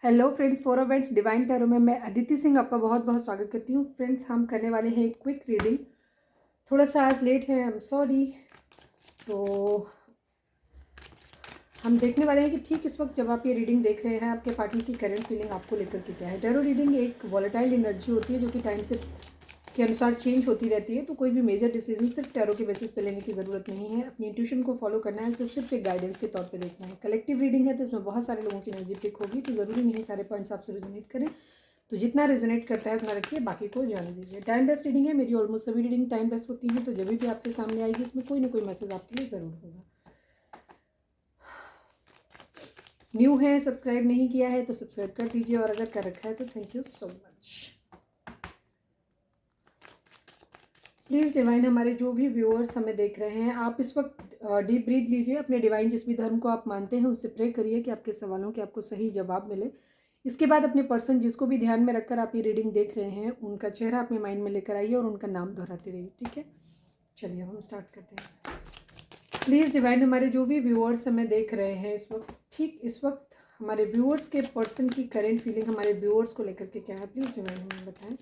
Hello friends, four events divine tarot में मैं अदिति सिंह आपका बहुत बहुत स्वागत करती हूँ। फ्रेंड्स, हम करने वाले हैं एक क्विक रीडिंग। थोड़ा सा आज लेट है, आई एम सॉरी। तो हम देखने वाले हैं कि ठीक इस वक्त जब आप ये रीडिंग देख रहे हैं आपके पार्टनर की करंट फीलिंग आपको लेकर के क्या है। टैरो रीडिंग एक वॉलेटाइल एनर्जी होती है जो कि टाइम से के अनुसार चेंज होती रहती है। तो कोई भी मेजर डिसीजन सिर्फ टैरो के बेसिस पे लेने की ज़रूरत नहीं है। अपनी इंट्यूशन को फॉलो करना है, उसे सिर्फ एक गाइडेंस के तौर पे देखना है। कलेक्टिव रीडिंग है तो इसमें बहुत सारे लोगों की एनर्जी पिक होगी, तो ज़रूरी नहीं सारे पॉइंट्स आपसे रेजोनेट करें। तो जितना रेजोनेट करता है उतना रखिए, बाकी को जाने दीजिए। टाइम बेस्ड रीडिंग है, मेरी ऑलमोस्ट सभी रीडिंग टाइम बेस्ड होती हैं। तो जब भी आपके सामने आएगी इसमें कोई ना कोई मैसेज आपके लिए ज़रूर होगा। न्यू है, सब्सक्राइब नहीं किया है तो सब्सक्राइब कर दीजिए, और अगर कर रखा है तो thank you so much. Please divine, हमारे जो भी व्यूअर्स हमें देख रहे हैं, आप इस वक्त डीप ब्रीथ लीजिए। अपने डिवाइन जिस भी धर्म को आप मानते हैं उससे प्रे करिए कि आपके सवालों के आपको सही जवाब मिले। इसके बाद अपने पर्सन जिसको भी ध्यान में रखकर आप ये रीडिंग देख रहे हैं उनका चेहरा अपने माइंड में लेकर आइए और उनका नाम दोहराते रहिए, ठीक है। चलिए हम स्टार्ट करते हैं। प्लीज़ डिवाइन, हमारे जो भी व्यूअर्स हमें देख रहे हैं इस वक्त, ठीक इस वक्त हमारे व्यूअर्स के पर्सन की करेंट फीलिंग हमारे व्यूअर्स को लेकर के क्या है, प्लीज़ डिवाइन हमें बताएं।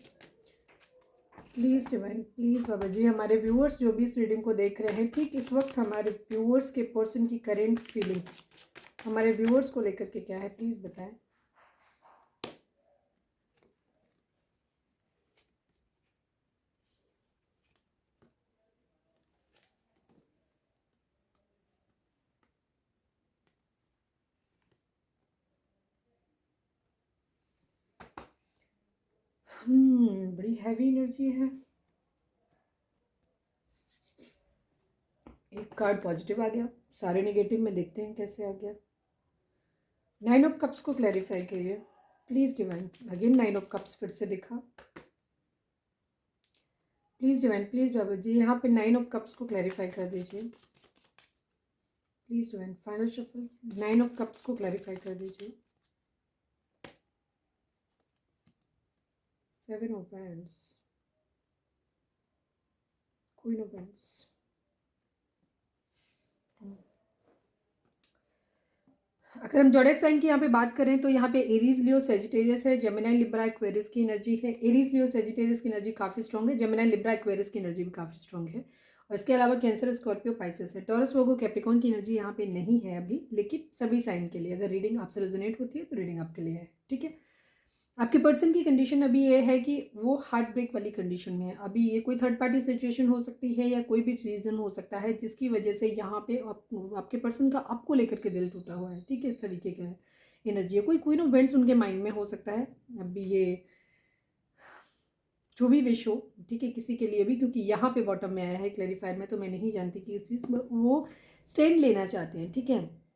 प्लीज़ डिवाइन, प्लीज़ बाबा जी, हमारे व्यूअर्स जो भी इस रीडिंग को देख रहे हैं, ठीक इस वक्त हमारे व्यूअर्स के पर्सन की करेंट फीलिंग हमारे व्यूअर्स को लेकर के क्या है, प्लीज़ बताएं। बड़ी हैवी एनर्जी है। एक कार्ड पॉजिटिव आ गया, सारे नेगेटिव में देखते हैं कैसे आ गया। 9 ऑफ कप्स को क्लैरिफाई करिए please divine. Again 9 of cups फिर से दिखा। प्लीज़ डिवाइन, प्लीज़ बाबा जी, यहाँ पे 9 ऑफ कप्स को क्लैरिफाई कर दीजिए please divine. Final shuffle, 9 of cups को क्लैरिफाई कर दीजिए। 7 of wands, queen of wands. अगर हम जोडिएक साइन की यहाँ पे बात करें तो यहाँ पे एरीज, लियो, सेजिटेरियस है, जेमिनी, लिब्रा, एक्वेरियस की एनर्जी है। एरीज, लियो, सेजिटेरियस की एनर्जी काफ़ी स्ट्रॉन्ग है। जेमिनी, लिब्रा, एक्वेरियस की एनर्जी भी काफ़ी स्ट्रॉन्ग है। और इसके अलावा कैंसर, स्कॉर्पियो, पाइसेस है। टॉरस, वर्गो, कैप्रिकॉर्न की एनर्जी यहाँ पे नहीं है अभी, लेकिन सभी साइन के लिए अगर रीडिंग आपसे रेजोनेट होती है तो रीडिंग आपके लिए है, ठीक है। आपके पर्सन की कंडीशन अभी ये है कि वो हार्ट ब्रेक वाली कंडीशन में है अभी। ये कोई थर्ड पार्टी सिचुएशन हो सकती है या कोई भी रीज़न हो सकता है जिसकी वजह से यहाँ पे आपके पर्सन का आपको लेकर के दिल टूटा हुआ है, ठीक है। इस तरीके का एनर्जी है। कोई क्वीन ऑफ वेंट्स उनके माइंड में हो सकता है अभी। ये जो भी विश हो, ठीक है, किसी के लिए भी, क्योंकि यहाँ पे बॉटम में आया है क्लैरिफायर में, तो मैं नहीं जानती कि इस चीज़ में वो स्टैंड लेना चाहते हैं, ठीक है।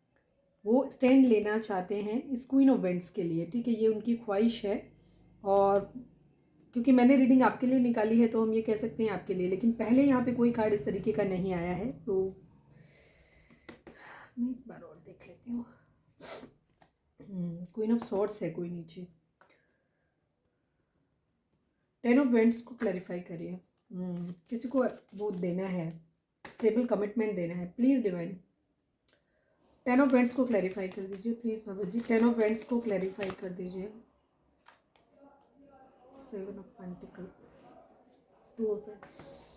वो स्टैंड लेना चाहते हैं इस क्वीन ऑफ वेंट्स के लिए, ठीक है। ये उनकी ख्वाहिश है। और क्योंकि मैंने रीडिंग आपके लिए निकाली है तो हम ये कह सकते हैं आपके लिए, लेकिन पहले यहाँ पे कोई कार्ड इस तरीके का नहीं आया है, तो मैं एक बार और देख लेती हूँ। क्वीन ऑफ सॉर्ड्स है कोई नीचे। 10 ऑफ वेंट्स को क्लैरिफाई करिए। किसी को वो देना है, स्टेबल कमिटमेंट देना है, प्लीज़ डिवाइन। 10 ऑफ वेंट्स को क्लैरिफाई कर दीजिए please Baba ji. 10 of wands को क्लैरिफाई कर दीजिए। 7 of pentacles, 2 of wands.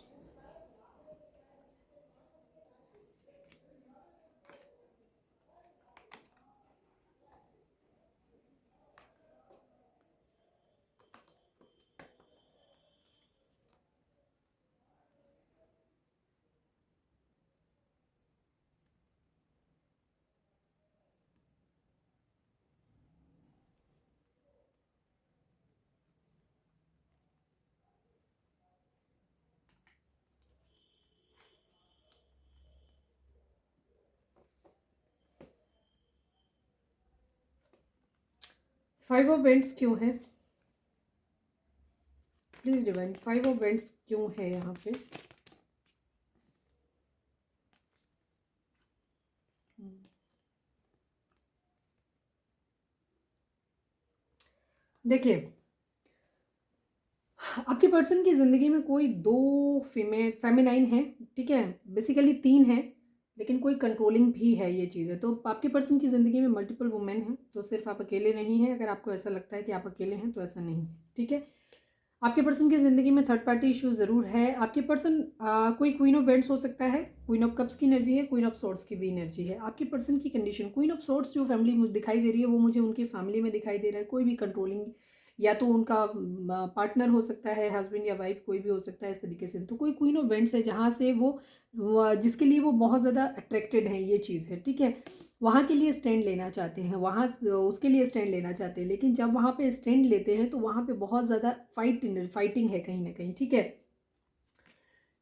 5 of wands क्यों है प्लीज़ डिवाइन। 5 ऑफ वेंट्स क्यों है यहाँ पे। देखिए, आपके पर्सन की ज़िंदगी में कोई 2 फेमिनाइन है, ठीक है। बेसिकली 3 है, लेकिन कोई कंट्रोलिंग भी है, ये चीज़ है। तो आपके पर्सन की ज़िंदगी में मल्टीपल वुमेन हैं, तो सिर्फ आप अकेले नहीं हैं। अगर आपको ऐसा लगता है कि आप अकेले हैं तो ऐसा नहीं है, ठीक है। आपके पर्सन की ज़िंदगी में थर्ड पार्टी इशू ज़रूर है। आपके पर्सन कोई क्वीन ऑफ वेंट्स हो सकता है, क्वीन ऑफ कप्स की एनर्जी है, क्वीन ऑफ सोर्ट्स की भी एनर्जी है। आपके पर्सन की कंडीशन क्वीन ऑफ सोर्ट्स जो फैमिली मुझे दिखाई दे रही है वो मुझे उनकी फैमिली में दिखाई दे रहा है। कोई भी कंट्रोलिंग, या तो उनका पार्टनर हो सकता है, हस्बैंड या वाइफ, कोई भी हो सकता है इस तरीके से। तो कोई क्वीन ऑफ वेंट्स है जहाँ से जिसके लिए वो बहुत ज़्यादा अट्रैक्टेड है, ये चीज़ है, ठीक है। वहाँ के लिए स्टैंड लेना चाहते हैं, वहाँ उसके लिए स्टैंड लेना चाहते हैं, लेकिन जब वहाँ पे स्टैंड लेते हैं तो वहाँ पे बहुत ज़्यादा फाइटिंग है कहीं ना कहीं, ठीक है।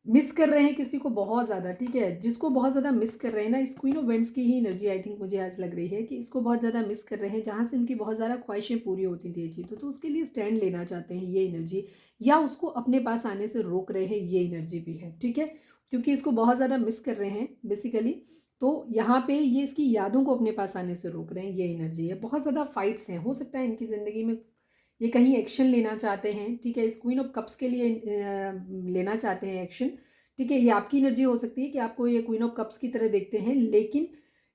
मिस कर रहे हैं किसी को बहुत ज़्यादा, ठीक है। जिसको बहुत ज़्यादा मिस कर रहे हैं ना, इस क्वीन ऑफ वेंट्स की ही एनर्जी आई थिंक मुझे आज लग रही है कि इसको बहुत ज़्यादा मिस कर रहे हैं, जहाँ से उनकी बहुत ज़्यादा ख्वाहिशें पूरी होती थी ये चीज़, तो उसके लिए स्टैंड लेना चाहते हैं, ये एनर्जी। या उसको अपने पास आने से रोक रहे हैं, ये एनर्जी भी है, ठीक है। क्योंकि इसको बहुत ज़्यादा मिस कर रहे हैं बेसिकली, तो यहाँ पे ये इसकी यादों को अपने पास आने से रोक रहे हैं, ये एनर्जी है। बहुत ज़्यादा फाइट्स हैं, हो सकता है इनकी ज़िंदगी में ये कहीं एक्शन लेना चाहते हैं, ठीक है। इस क्वीन ऑफ कप्स के लिए लेना चाहते हैं एक्शन, ठीक है। ये आपकी एनर्जी हो सकती है कि आपको ये क्वीन ऑफ कप्स की तरह देखते हैं, लेकिन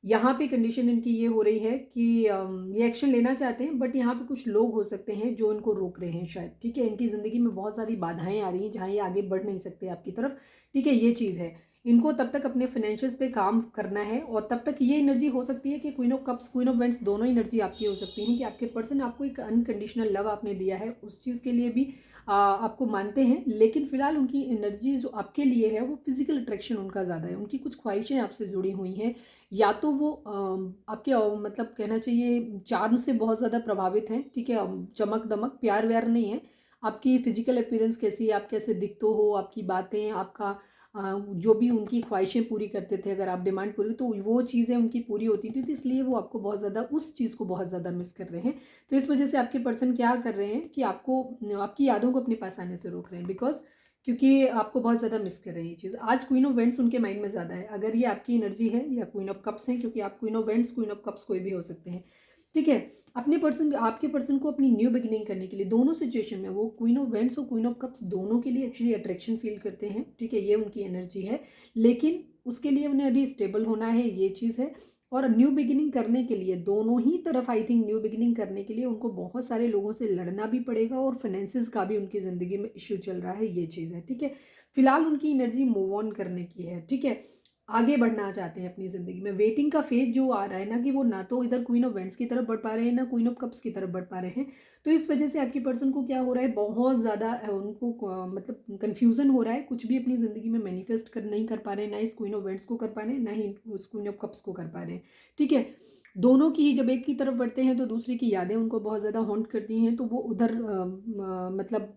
यहाँ पे कंडीशन इनकी ये हो रही है कि ये एक्शन लेना चाहते हैं, बट यहाँ पे कुछ लोग हो सकते हैं जो इनको रोक रहे हैं शायद, ठीक है। इनकी ज़िंदगी में बहुत सारी बाधाएं आ रही हैं जहाँ ये आगे बढ़ नहीं सकते आपकी तरफ, ठीक है, ये चीज़ है। इनको तब तक अपने फाइनेंशियल्स पे काम करना है, और तब तक ये एनर्जी हो सकती है कि queen of cups queen of vents दोनों एनर्जी आपकी हो सकती हैं कि आपके पर्सन आपको एक अनकंडीशनल लव आपने दिया है, उस चीज़ के लिए भी आपको मानते हैं, लेकिन फिलहाल उनकी एनर्जी जो आपके लिए है वो फिजिकल अट्रैक्शन उनका ज़्यादा है। उनकी कुछ ख्वाहिशें आपसे जुड़ी हुई हैं, या तो वो आपके मतलब कहना चाहिए चार्म से बहुत ज़्यादा प्रभावित हैं, ठीक है। चमक दमक प्यार व्यार नहीं है, आपकी फिजिकल अपीयरेंस कैसी है, आप कैसे दिखते हो, आपकी बातें, आपका जो भी उनकी ख्वाहिशें पूरी करते थे, अगर आप डिमांड पूरी तो वो चीज़ें उनकी पूरी होती थी, तो इसलिए वो आपको बहुत ज़्यादा उस चीज़ को बहुत ज़्यादा मिस कर रहे हैं। तो इस वजह से आपके पर्सन क्या कर रहे हैं कि आपको आपकी यादों को अपने पास आने से रोक रहे हैं, बिकॉज क्योंकि आपको बहुत ज़्यादा मिस कर रहे हैं ये चीज़। आज क्वीन ऑफ वेंट्स उनके माइंड में ज़्यादा है, अगर ये आपकी एनर्जी है, या क्वीन ऑफ कप्स हैं, क्योंकि आप queen of vents queen of cups कोई भी हो सकते हैं, ठीक है। अपने पर्सन आपके पर्सन को अपनी न्यू बिगिनिंग करने के लिए दोनों सिचुएशन में वो क्वीन ऑफ वेंट्स और क्वीन ऑफ कप्स दोनों के लिए एक्चुअली अट्रैक्शन फील करते हैं, ठीक है, ये उनकी एनर्जी है। लेकिन उसके लिए उन्हें अभी स्टेबल होना है, ये चीज़ है। और न्यू बिगिनिंग करने के लिए दोनों ही तरफ आई थिंक न्यू बिगिनिंग करने के लिए उनको बहुत सारे लोगों से लड़ना भी पड़ेगा, और फाइनेंसिस का भी उनकी ज़िंदगी में इश्यू चल रहा है, ये चीज़ है, ठीक है। फिलहाल उनकी एनर्जी मूव ऑन करने की है, ठीक है, आगे बढ़ना चाहते हैं अपनी ज़िंदगी में। वेटिंग का फेज जो आ रहा है ना, कि वो ना तो इधर क्वीन ऑफ वेंट्स की तरफ बढ़ पा रहे हैं, ना क्वीन ऑफ कप्स की तरफ बढ़ पा रहे हैं। तो इस वजह से आपकी पर्सन को क्या हो रहा है, बहुत ज़्यादा उनको मतलब कन्फ्यूज़न हो रहा है, कुछ भी अपनी ज़िंदगी में मैनिफेस्ट कर नहीं कर पा रहे हैं, ना इस क्वीन ऑफ वेंट्स को कर पा रहे हैं, ना ही उस क्वीन ऑफ कप्स को कर पा रहे हैं, ठीक है। दोनों की ही जब एक की तरफ बढ़ते हैं तो दूसरी की यादें उनको बहुत ज़्यादा हॉन्ट करती हैं, तो वो उधर मतलब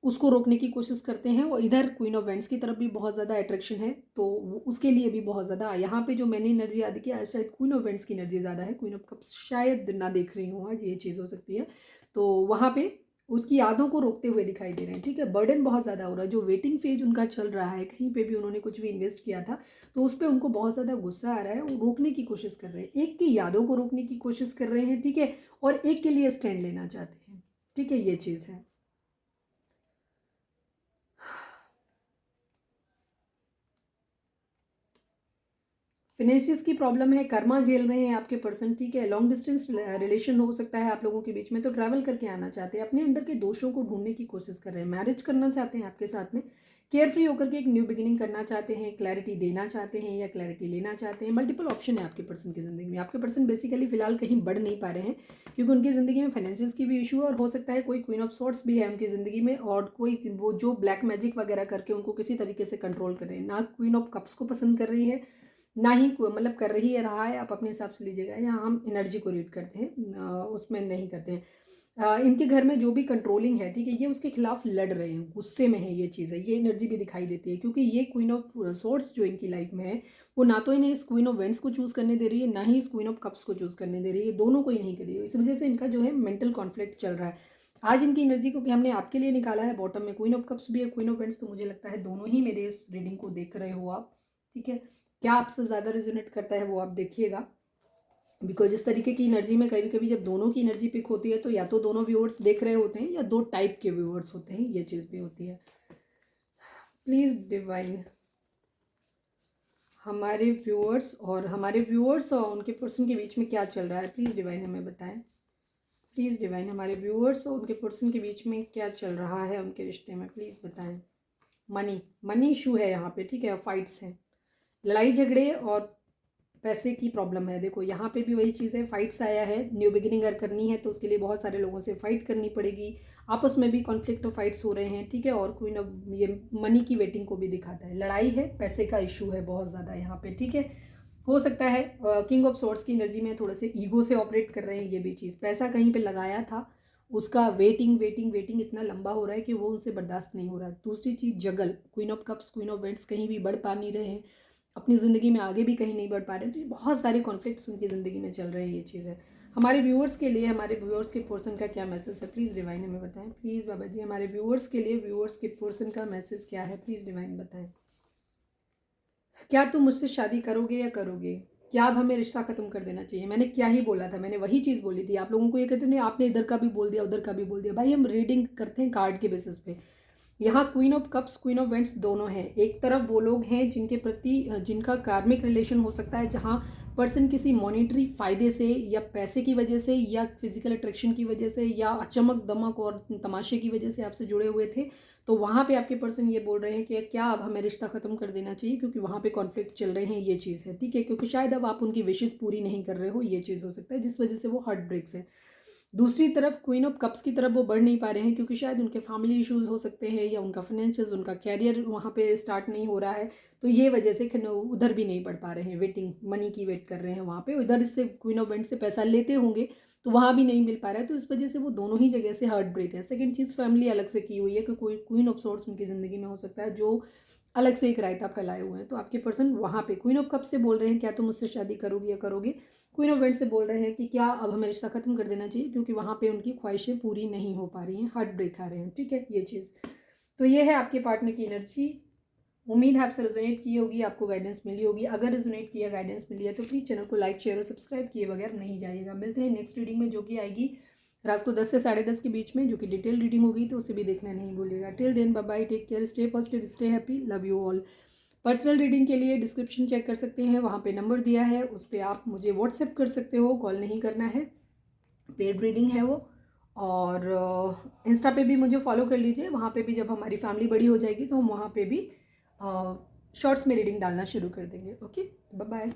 उसको रोकने की कोशिश करते हैं। और इधर क्वीन ऑफ वेंट्स की तरफ भी बहुत ज़्यादा अट्रैक्शन है, तो उसके लिए भी बहुत ज़्यादा यहाँ पे जो मैंने एनर्जी याद की, आज शायद क्वीन ऑफ वेंट्स की एनर्जी ज़्यादा है, क्वीन ऑफ कप्स शायद ना देख रही हूँ आज, ये चीज़ हो सकती है। तो वहाँ पे उसकी यादों को रोकते हुए दिखाई दे रहे हैं, ठीक है। बर्डन बहुत ज़्यादा हो रहा है, जो वेटिंग फेज उनका चल रहा है, कहीं पे भी उन्होंने कुछ भी इन्वेस्ट किया था तो उस पर उनको बहुत ज़्यादा गुस्सा आ रहा है, वो रोकने की कोशिश कर रहे हैं, एक की यादों को रोकने की कोशिश कर रहे हैं, ठीक है, और एक के लिए स्टैंड लेना चाहते हैं, ठीक है, ये चीज़ है। फिनेंशियस की प्रॉब्लम है, कर्मा झेल रहे हैं आपके पर्सन, ठीक है। लॉन्ग डिस्टेंस रिलेशन हो सकता है आप लोगों के बीच में, तो ट्रैवल करके आना चाहते हैं, अपने अंदर के दोषों को ढूंढने की कोशिश कर रहे हैं, मैरिज करना चाहते हैं आपके साथ में, केयर फ्री होकर के एक न्यू बिगिनिंग करना चाहते हैं, क्लैरिटी देना चाहते हैं या क्लैरिटी लेना चाहते हैं। मल्टीपल ऑप्शन है आपके पर्सन की ज़िंदगी में। आपके पर्सन बेसिकली फिलहाल कहीं बढ़ नहीं पा रहे हैं, क्योंकि उनकी ज़िंदगी में फाइनेंशियल्स की भी इशू है, और हो सकता है कोई क्वीन ऑफ सॉर्ट्स भी है उनकी ज़िंदगी में, और कोई वो जो ब्लैक मैजिक वगैरह करके उनको किसी तरीके से कंट्रोल कर रहे हैं। ना क्वीन ऑफ कप्स को पसंद कर रही है, ना ही मतलब कर रही है रहा है, आप अपने हिसाब से लीजिएगा। यहाँ हम एनर्जी को रीड करते हैं, उसमें नहीं करते हैं। इनके घर में जो भी कंट्रोलिंग है, ठीक है, ये उसके खिलाफ लड़ रहे हैं, गुस्से में है, ये चीज़ है, ये एनर्जी भी दिखाई देती है। क्योंकि ये क्वीन ऑफ सोर्ट्स जो इनकी लाइफ में है, वो ना तो इन्हें इस क्वीन ऑफ वेंट्स को चूज़ करने दे रही है, ना ही इस क्वीन ऑफ कप्स को चूज़ करने दे रही है, दोनों को ही नहीं कर रही है। इस वजह से इनका जो है मेंटल कॉन्फ्लिक्ट चल रहा है। आज इनकी एनर्जी को कि हमने आपके लिए निकाला है, बॉटम में क्वीन ऑफ कप्स भी है, क्वीन ऑफ वेंट्स, तो मुझे लगता है दोनों ही मेरे इस रीडिंग को देख रहे हो आप, ठीक है। क्या आपसे ज़्यादा रेजोनेट करता है वो आप देखिएगा, बिकॉज इस तरीके की एनर्जी में कभी कभी जब दोनों की एनर्जी पिक होती है तो या तो दोनों व्यूअर्स देख रहे होते हैं या दो टाइप के व्यूअर्स होते हैं, ये चीज़ भी होती है। प्लीज़ डिवाइन, हमारे व्यूअर्स और उनके पर्सन के बीच में क्या चल रहा है, प्लीज़ डिवाइन हमें बताएं। प्लीज़ डिवाइन हमारे व्यूअर्स और उनके पर्सन के बीच में क्या चल रहा है उनके रिश्ते में, प्लीज़ बताएं। मनी इशू है यहाँ पे, ठीक है, फाइट्स हैं, लड़ाई झगड़े और पैसे की प्रॉब्लम है। देखो यहाँ पे भी वही चीज़ है, फाइट्स आया है, न्यू बिगिनिंग अगर करनी है तो उसके लिए बहुत सारे लोगों से फाइट करनी पड़ेगी, आपस में भी कॉन्फ्लिक्ट और फाइट्स हो रहे हैं, ठीक है। और कोई ना ये मनी की वेटिंग को भी दिखाता है, लड़ाई है, पैसे का इशू है बहुत ज़्यादा यहाँ पे, ठीक है। हो सकता है किंग ऑफ सोर्ड्स की एनर्जी में थोड़े से ईगो से ऑपरेट कर रहे हैं, ये भी चीज़, पैसा कहीं पे लगाया था, उसका वेटिंग इतना लंबा हो रहा है कि वो उनसे बर्दाश्त नहीं हो रहा। दूसरी चीज़ जगल, queen of cups, queen of wands, कहीं भी बढ़ पा नहीं रहे हैं अपनी ज़िंदगी में, आगे भी कहीं नहीं बढ़ पा रहे हैं, तो ये बहुत सारे कॉन्फ्लिक्ट्स उनकी ज़िंदगी में चल रहे हैं, ये चीज़ है। हमारे व्यूअर्स के लिए, हमारे व्यूअर्स के पर्सन का क्या मैसेज है, प्लीज़ डिवाइन हमें बताएं। प्लीज़ बाबा जी हमारे व्यूअर्स के लिए, व्यूअर्स के पर्सन का मैसेज क्या है, प्लीज़ डिवाइन बताएं। क्या तुम मुझसे शादी करोगे या करोगे, क्या अब हमें रिश्ता खत्म कर देना चाहिए। मैंने क्या ही बोला था, मैंने वही चीज़ बोली थी। आप लोगों को ये कहते नहीं, आपने इधर का भी बोल दिया उधर का भी बोल दिया। भाई हम रीडिंग करते हैं कार्ड के बेसिस पे। यहाँ queen of cups, queen of vents दोनों हैं। एक तरफ वो लोग हैं जिनके प्रति, जिनका कार्मिक रिलेशन हो सकता है, जहाँ पर्सन किसी मॉनिटरी फ़ायदे से या पैसे की वजह से या फिजिकल अट्रैक्शन की वजह से या चमक दमक और तमाशे की वजह से आपसे जुड़े हुए थे, तो वहाँ पे आपके पर्सन ये बोल रहे हैं कि क्या अब हमें रिश्ता ख़त्म कर देना चाहिए, क्योंकि वहाँ पे कॉन्फ्लिक्ट चल रहे हैं, ये चीज़ है, ठीक है। क्योंकि शायद अब आप उनकी विशेज़ पूरी नहीं कर रहे हो, ये चीज़ हो सकता है जिस वजह से वो हार्ट ब्रेक्स है। दूसरी तरफ क्वीन ऑफ कप्स की तरफ वो बढ़ नहीं पा रहे हैं, क्योंकि शायद उनके फैमिली इश्यूज़ हो सकते हैं या उनका फाइनेंशियल, उनका कैरियर वहाँ पे स्टार्ट नहीं हो रहा है, तो ये वजह से उधर भी नहीं बढ़ पा रहे हैं, वेटिंग मनी की वेट कर रहे हैं वहाँ पे। इधर से क्वीन ऑफ वेंट्स से पैसा लेते होंगे तो वहाँ भी नहीं मिल पा रहा है, तो इस वजह से वो दोनों ही जगह से हार्ट ब्रेक है। सेकेंड चीज़, फैमिली अलग से की हुई है कि कोई क्वीन ऑफ सोर्ट्स उनकी ज़िंदगी में हो सकता है जो अलग से एक रायता फैलाए हुए हैं। तो आपके पर्सन वहाँ पे क्वीन ऑफ कप्स से बोल रहे हैं क्या तुम मुझसे शादी करोगी या करोगे। क्वीन ऑफ वेंट्स से बोल रहे हैं कि क्या अब हमें रिश्ता खत्म कर देना चाहिए, क्योंकि वहाँ पे उनकी ख्वाहिशें पूरी नहीं हो पा रही हैं, हार्ट ब्रेक आ रहे हैं, ठीक है, ये चीज़। तो ये है आपके पार्टनर की एनर्जी। उम्मीद है आपसे रेजोनेट की होगी, आपको गाइडेंस मिली होगी। अगर रेजोनेट किया, गाइडेंस मिली है तो प्लीज़ चैनल को लाइक, शेयर और सब्सक्राइब किए बगैर नहीं जाइएगा। मिलते हैं नेक्स्ट रीडिंग में, जो कि आएगी रात को 10 से 10:30 के बीच में, जो कि डिटेल रीडिंग होगी, तो उसे भी देखना नहीं भूलिएगा। Till then bye bye, take care, stay positive, stay happy, love you all. Personal reading के लिए डिस्क्रिप्शन चेक कर सकते हैं, वहाँ पे नंबर दिया है, उस पर आप मुझे व्हाट्सएप कर सकते हो, कॉल नहीं करना है, पेड रीडिंग है वो। और इंस्टा पे भी मुझे फॉलो कर लीजिए, वहाँ पे भी जब हमारी फैमिली बड़ी हो जाएगी तो हम वहाँ पे भी शॉर्ट्स में रीडिंग डालना शुरू कर देंगे। Okay, bye bye.